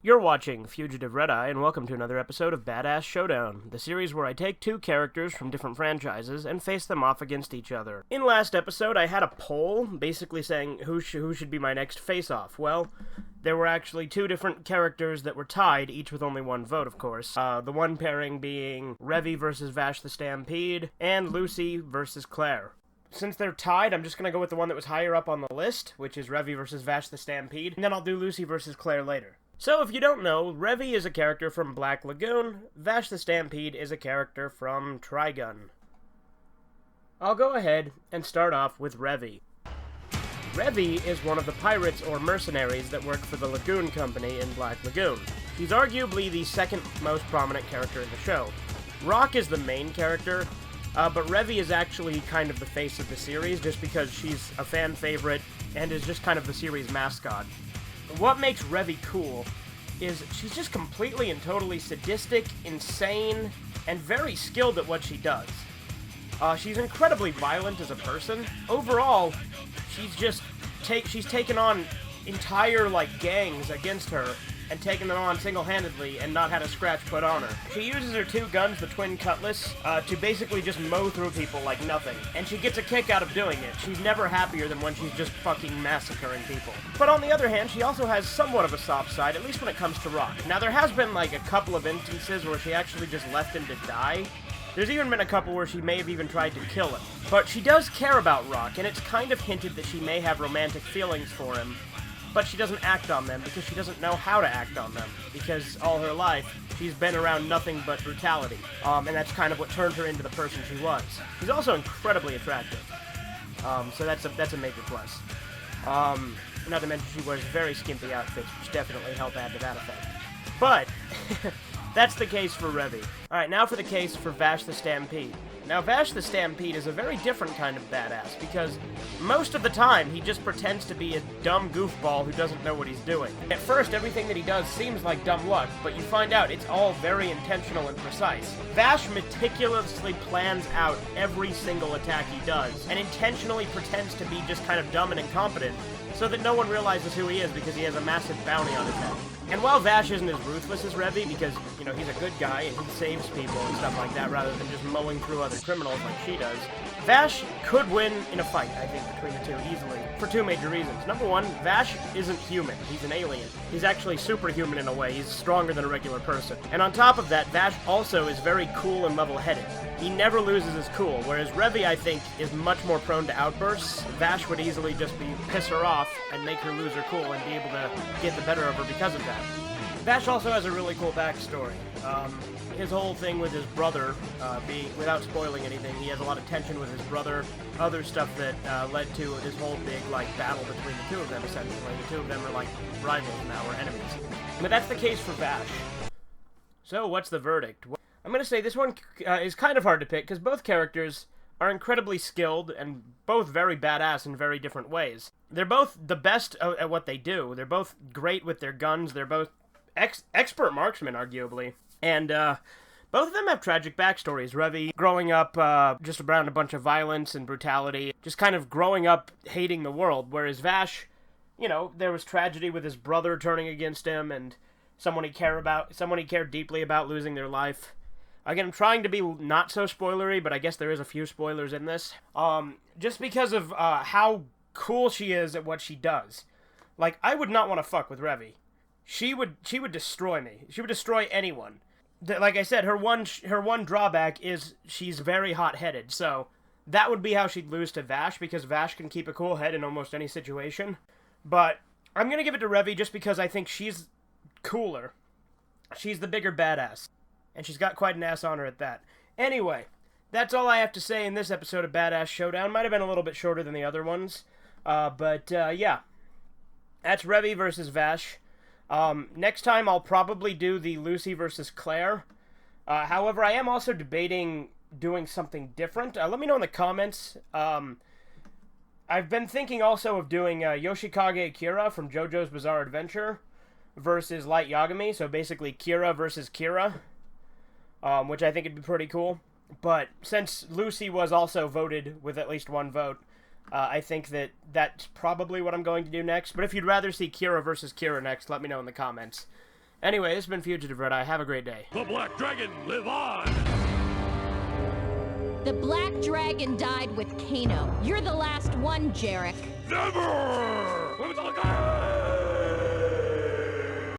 You're watching Fugitive Red-Eye, and welcome to another episode of BadAss ShowDown, the series where I take two characters from different franchises and face them off against each other. In last episode, I had a poll, basically saying who should be my next face-off. Well, there were actually two different characters that were tied, each with only one vote, of course. The one pairing being Revy versus Vash the Stampede, and Lucy versus Claire. Since they're tied, I'm just gonna go with the one that was higher up on the list, which is Revy versus Vash the Stampede, and then I'll do Lucy versus Claire later. So, if you don't know, Revy is a character from Black Lagoon, Vash the Stampede is a character from Trigun. I'll go ahead and start off with Revy. Revy is one of the pirates or mercenaries that work for the Lagoon Company in Black Lagoon. He's arguably the second most prominent character in the show. Rock is the main character, but Revy is actually kind of the face of the series just because she's a fan favorite and is just kind of the series mascot. What makes Revy cool is she's just completely and totally sadistic, insane, and very skilled at what she does. She's incredibly violent as a person. Overall, she's taken on entire, gangs against her and taken them on single-handedly and not had a scratch put on her. She uses her two guns, the twin cutlass, to basically just mow through people like nothing. And she gets a kick out of doing it. She's never happier than when she's just fucking massacring people. But on the other hand, she also has somewhat of a soft side, at least when it comes to Rock. Now, there has been, a couple of instances where she actually just left him to die. There's even been a couple where she may have even tried to kill him. But she does care about Rock, and it's kind of hinted that she may have romantic feelings for him, but she doesn't act on them because she doesn't know how to act on them, because all her life she's been around nothing but brutality, and that's kind of what turned her into the person she was. She's also incredibly attractive, so that's a major plus. Not to mention she wears very skimpy outfits, which definitely help add to that effect. But that's the case for Revy. Alright, now for the case for Vash the Stampede. Now, Vash the Stampede is a very different kind of badass, because most of the time, he just pretends to be a dumb goofball who doesn't know what he's doing. At first, everything that he does seems like dumb luck, but you find out it's all very intentional and precise. Vash meticulously plans out every single attack he does, and intentionally pretends to be just kind of dumb and incompetent, so that no one realizes who he is because he has a massive bounty on his head. And while Vash isn't as ruthless as Revy, because, he's a good guy and he saves people and stuff like that rather than just mowing through other criminals like she does, Vash could win in a fight, I think, between the two easily, for two major reasons. Number one, Vash isn't human. He's an alien. He's actually superhuman in a way. He's stronger than a regular person. And on top of that, Vash also is very cool and level-headed. He never loses his cool, whereas Revy, I think, is much more prone to outbursts. Vash would easily just piss her off and make her lose her cool and be able to get the better of her because of that. Vash also has a really cool backstory. His whole thing with his brother, without spoiling anything, he has a lot of tension with his brother, other stuff that led to this whole big, battle between the two of them, essentially. The two of them are, rivals now, or enemies. But that's the case for Vash. So, what's the verdict? I'm gonna say this one is kind of hard to pick, because both characters are incredibly skilled, and both very badass in very different ways. They're both the best at what they do. They're both great with their guns. They're both expert marksmen, arguably. And both of them have tragic backstories. Revy growing up just around a bunch of violence and brutality, just kind of growing up hating the world, whereas Vash, there was tragedy with his brother turning against him, and someone he cared deeply about losing their life. Again, I'm trying to be not so spoilery, but I guess there is a few spoilers in this. Just because of how cool she is at what she does. I would not want to fuck with Revy. She would destroy me. She would destroy anyone. Like I said, her one drawback is she's very hot-headed, so that would be how she'd lose to Vash, because Vash can keep a cool head in almost any situation. But I'm gonna give it to Revy just because I think she's cooler. She's the bigger badass. And she's got quite an ass on her at that. Anyway, that's all I have to say in this episode of BadAss ShowDown. Might have been a little bit shorter than the other ones. But yeah. That's Revy versus Vash. Next time I'll probably do the Lucy versus Claire. However, I am also debating doing something different. Let me know in the comments. I've been thinking also of doing Yoshikage Kira from JoJo's Bizarre Adventure versus Light Yagami. So basically Kira versus Kira. Which I think would be pretty cool. But since Lucy was also voted with at least one vote, I think that's probably what I'm going to do next. But if you'd rather see Kira versus Kira next, let me know in the comments. Anyway, it's been Fugitive Red Eye. Have a great day. The Black Dragon, live on! The Black Dragon died with Kano. You're the last one, Jarek. Never!